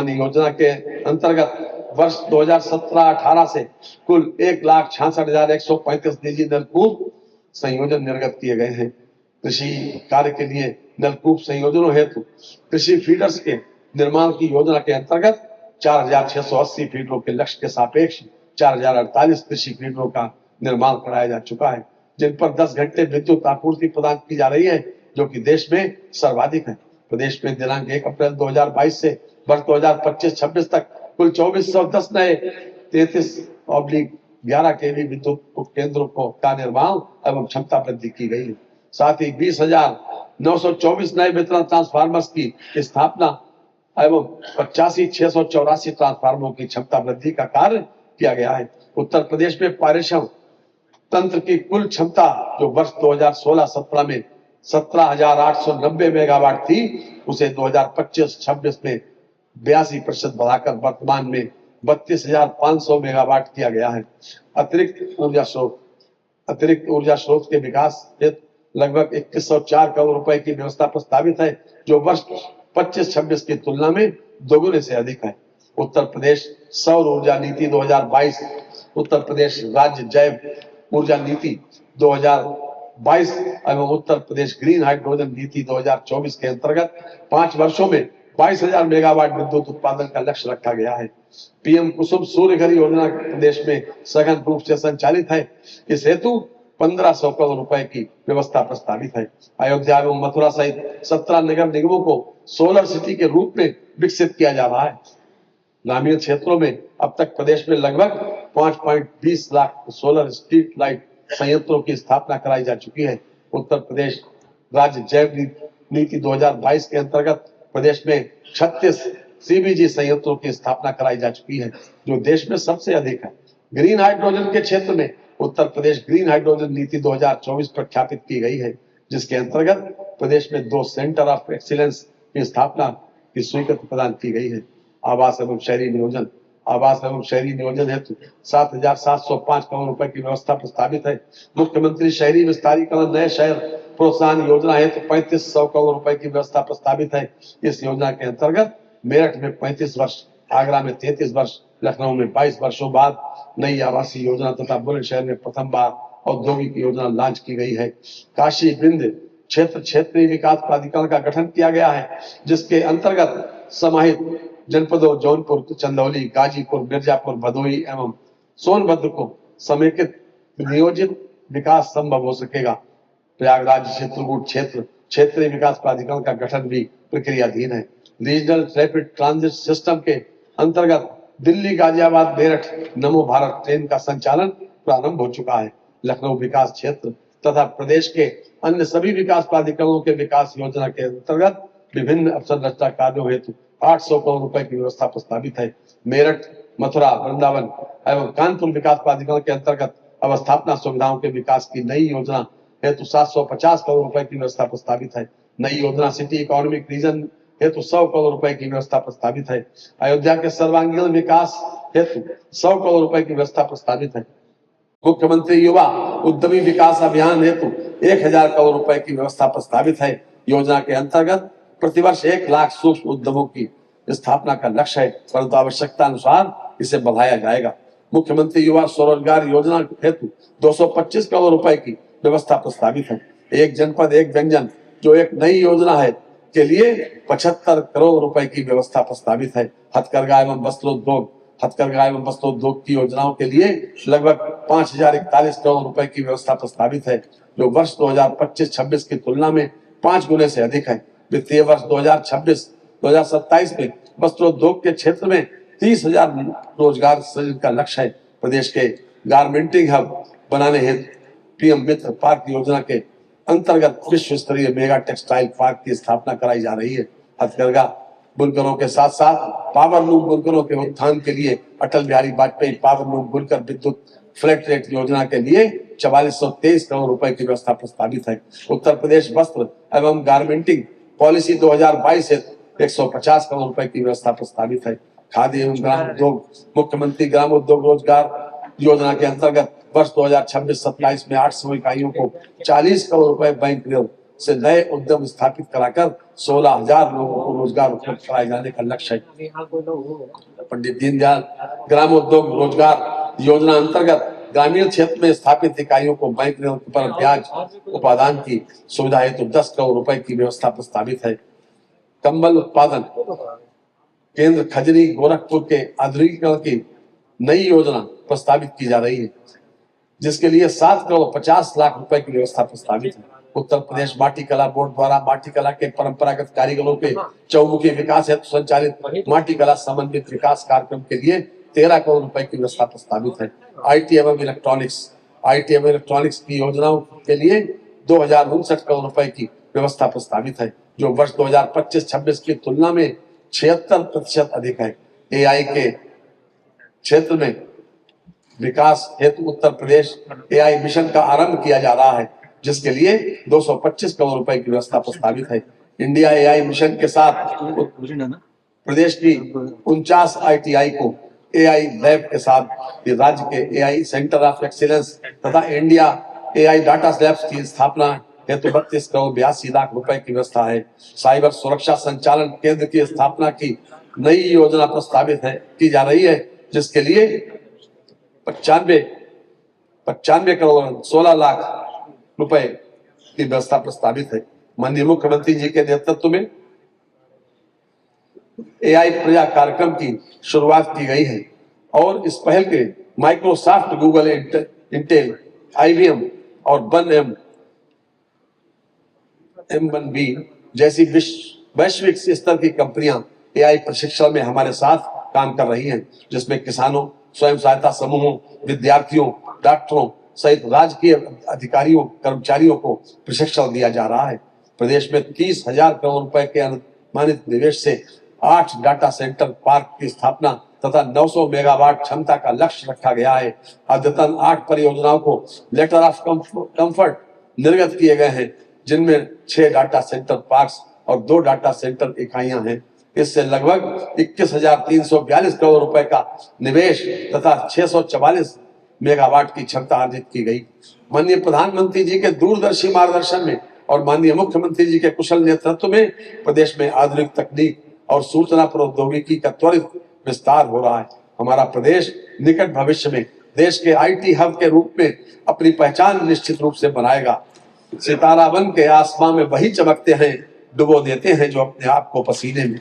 प्रोत्साहन योजना के अंतर्गत वर्ष 2017-18 से कुल 1,66,135 निजी नलकूप संयोजन निर्गत किए गए हैं। कृषि कार्य के लिए नलकूप संयोजनों हेतु कृषि फीडर्स के निर्माण की योजना के अंतर्गत 4,680 फीडरों के लक्ष्य के सापेक्ष 4,048 कृषि फीडरों का निर्माण कराया जा चुका है, जिन पर 10 घंटे विद्युत आपूर्ति प्रदान की जा रही है, जो कि देश में सर्वाधिक है। प्रदेश में दिनांक 1 अप्रैल 2022 से वर्ष 2025-26 तक कुल 2410 नए 33/11 केवी विद्युत केंद्रों का निर्माण एवं क्षमता वृद्धि की गई है। साथ ही 20,924 नए वितरण ट्रांसफार्मर्स की स्थापना एवं 85,684 ट्रांसफार्मरों की क्षमता वृद्धि का कार्य किया गया है। उत्तर प्रदेश में पारेषण तंत्र की कुल क्षमता जो वर्ष 2016-17 में 17,890 मेगावाट थी, उसे 2025-26 में 82% बढ़ाकर वर्तमान में 32,500 मेगावाट किया गया है। अतिरिक्त ऊर्जा स्रोत के विकास हेतु लगभग 2104 करोड़ रुपए की व्यवस्था प्रस्तावित है, जो वर्ष 25-26 की तुलना में दोगुने से अधिक है। उत्तर प्रदेश सौर ऊर्जा नीति 2022, उत्तर प्रदेश राज्य जैव ऊर्जा नीति 2022 एवं उत्तर प्रदेश ग्रीन हाइड्रोजन नीति 2024 के अंतर्गत 5 वर्षों में 22,000 मेगावाट विद्युत उत्पादन का लक्ष्य रखा गया है। पीएम कुसुम सूर्य घर योजना प्रदेश में सघन रूप से संचालित है। इस हेतु 1,500 करोड़ रुपए की व्यवस्था प्रस्तावित है। अयोध्या एवं मथुरा सहित 17 नगर निगमों को सोलर सिटी के रूप में विकसित किया जा रहा है। ग्रामीण क्षेत्रों में अब तक प्रदेश में लगभग 5.20 लाख सोलर स्ट्रीट लाइट संयंत्रों की स्थापना कराई जा चुकी है। उत्तर प्रदेश राज्य जैव नीति 2022 के अंतर्गत प्रदेश में 36 सीबीजी संयंत्रों की स्थापना कराई जा चुकी है, जो देश में सबसे अधिक है। ग्रीन हाइड्रोजन के क्षेत्र में उत्तर प्रदेश ग्रीन हाइड्रोजन नीति 2024 प्रख्यापित की गई है, जिसके अंतर्गत प्रदेश में 2 सेंटर ऑफ एक्सीलेंस की स्थापना की स्वीकृति प्रदान की गई है। आवास एवं शहरी नियोजन हेतु 7,705 करोड़ रुपए की व्यवस्था प्रस्तावित है। मुख्यमंत्री शहरी विस्तारीकरण नए शहर प्रोत्साहन योजना हेतु 3,500 करोड़ रुपए की व्यवस्था प्रस्तावित है। इस योजना के अंतर्गत मेरठ में 35 वर्ष, आगरा में 33 वर्ष, लखनऊ में 22 वर्षों बाद नई आवासीय योजना तथा बुलंदशहर में प्रथम बार औद्योगिक योजना लॉन्च की गई है। काशी विंध्य क्षेत्रीय विकास प्राधिकरण का गठन किया गया है, जिसके अंतर्गत समाहित जनपदों जौनपुर, चंदौली, गाजीपुर, मिर्जापुर, भदोही एवं सोनभद्र को समेकित नियोजित विकास संभव हो सकेगा। प्रयागराज चित्रकूट क्षेत्रीय विकास प्राधिकरण का गठन भी प्रक्रियाधीन है। रीजनल रैपिड ट्रांजिट सिस्टम के अंतर्गत दिल्ली, गाजियाबाद, मेरठ नमो भारत ट्रेन का संचालन प्रारंभ हो चुका है। लखनऊ विकास क्षेत्र तथा प्रदेश के अन्य सभी विकास प्राधिकरणों के विकास योजना के अंतर्गत विभिन्न अवसंरचना कार्यों हेतु 800 करोड़ रुपए की व्यवस्था प्रस्तावित है। मेरठ, मथुरा, वृंदावन एवं कानपुर विकास प्राधिकरण के अंतर्गत अवस्थापना सुविधाओं के विकास की नई योजना हेतु 750 करोड़ रुपए की व्यवस्था प्रस्तावित है। नई योजना सिटी इकोनॉमिक रीजन हेतु 100 करोड़ रुपए की व्यवस्था प्रस्तावित है। अयोध्या के सर्वांगीण विकास हेतु 100 करोड़ रुपए की व्यवस्था प्रस्तावित है। मुख्यमंत्री युवा उद्यमी विकास अभियान हेतु 1,000 करोड़ रुपए की व्यवस्था प्रस्तावित है। योजना के अंतर्गत प्रतिवर्ष 1 लाख सूक्ष्म उद्यमों की स्थापना का लक्ष्य है, परंतु आवश्यकता अनुसार इसे बढ़ाया जाएगा। मुख्यमंत्री युवा स्वरोजगार योजना हेतु 225 करोड़ रुपए की व्यवस्था प्रस्तावित है। एक जनपद एक व्यंजन जो एक नई योजना है के लिए 75 करोड़ रुपए की व्यवस्था प्रस्तावित है। हथकरघा एवं वस्त्रोद्योग की योजनाओं के लिए लगभग 5,041 करोड़ रुपए की व्यवस्था प्रस्तावित है, जो वर्ष 2025-26 की तुलना में 5 गुने से अधिक है। वित्तीय वर्ष 2026-2027 में वस्त्रोद्योग के क्षेत्र में 30,000 रोजगार सृजन का लक्ष्य है। प्रदेश के गारमेंटिंग हब बनाने हेतु पीएम मित्र पार्क योजना के अंतर्गत विश्व स्तरीय मेगा टेक्सटाइल पार्क की स्थापना कराई जा रही है। हथकरघा बुनकरों के साथ साथ पावर लूम बुनकरों के उत्थान के लिए अटल बिहारी वाजपेयी पावर लूम बुनकर विद्युत फ्लैट रेट योजना के लिए 4423 करोड़ रुपए की व्यवस्था प्रस्तावित है। उत्तर प्रदेश वस्त्र एवं गारमेंटिंग पॉलिसी 2022 से 150 करोड़ रुपए की व्यवस्था प्रस्तावित है। खादी एवं ग्राम उद्योग मुख्यमंत्री ग्राम उद्योग रोजगार योजना के अंतर्गत वर्ष 2026-27 में 800 इकाइयों को 40 करोड़ रुपए बैंक ऋण से नए उद्यम स्थापित कराकर 16,000 लोगों को रोजगार उपलब्ध कराए जाने का लक्ष्य है। पंडित दीनदयाल ग्रामोद्योग रोजगार योजना अंतर्गत ग्रामीण क्षेत्र में स्थापित इकाइयों को बैंक ऋण पर ब्याज उपादान की सुविधा हेतु 10 करोड़ रुपए की व्यवस्था प्रस्तावित है। कंबल उत्पादन केंद्र खजरी गोरखपुर के आधुनिकीकरण की नई योजना प्रस्तावित की जा रही है, जिसके लिए 7 करोड़ 50 लाख रुपए की व्यवस्था प्रस्तावित है। उत्तर प्रदेश माटी कला बोर्ड द्वारा माटी कला के परंपरागत कारीगरों के चौमुखी विकास हेतु संचालित माटी कला समन्वित विकास कार्यक्रम के लिए 13 करोड़ रुपए की व्यवस्था प्रस्तावित है। आईटी एवं इलेक्ट्रॉनिक्स की योजनाओं के लिए 2059 करोड़ रुपए की व्यवस्था प्रस्तावित है, जो वर्ष 2025-26 की तुलना में 76% अधिक है। एआई के क्षेत्र में विकास हेतु उत्तर प्रदेश एआई मिशन का आरंभ किया जा रहा है, जिसके लिए 225 करोड़ रुपए की व्यवस्था प्रस्तावित है। इंडिया एआई मिशन के साथ प्रदेश की 49 आईटीआई को एआई लैब के साथ राज्य के एआई सेंटर ऑफ एक्सीलेंस तथा इंडिया एआई डाटा लैब्स की स्थापना हेतु 32 करोड़ 82 लाख रुपए की व्यवस्था है। साइबर सुरक्षा संचालन केंद्र की स्थापना की नई योजना प्रस्तावित है की जा रही है, जिसके लिए 95 करोड़ 16 लाख रुपए की व्यवस्था प्रस्तावित है। माननीय मुख्यमंत्री जी के नेतृत्व में एआई प्रजा कार्यक्रम की शुरुआत की गई है और इस पहल के माइक्रोसॉफ्ट, गूगल, इंटेल, आईबीएम और M1B जैसी वैश्विक स्तर की कंपनियां एआई प्रशिक्षण में हमारे साथ काम कर रही हैं, जिसमें किसानों, स्वयं सहायता समूहों, विद्यार्थियों, डॉक्टरों सहित राजकीय अधिकारियों, कर्मचारियों को प्रशिक्षण दिया जा रहा है। प्रदेश में 30,000 करोड़ रुपए के अनुमानित निवेश से 8 डाटा सेंटर पार्क की स्थापना तथा 900 मेगावाट क्षमता का लक्ष्य रखा गया है। अद्यतन 8 परियोजनाओं को लेटर ऑफ कंफर्ट निर्गत किए गए हैं, जिनमें 6 डाटा सेंटर पार्क्स और 2 डाटा सेंटर इकाइयां हैं। इससे लगभग 21,342 करोड़ रुपए का निवेश तथा 644 मेगावाट की क्षमता अर्जित की गई। माननीय प्रधानमंत्री जी के दूरदर्शी मार्गदर्शन में और माननीय मुख्यमंत्री जी के कुशल नेतृत्व में प्रदेश में आधुनिक तकनीक और सूचना प्रौद्योगिकी का त्वरित विस्तार हो रहा है। हमारा प्रदेश निकट भविष्य में देश के आईटी हब के रूप में अपनी पहचान निश्चित रूप से बनाएगा। सितारा बन के आसमां में वही चमकते हैं, डुबो देते हैं जो अपने आप को पसीने में।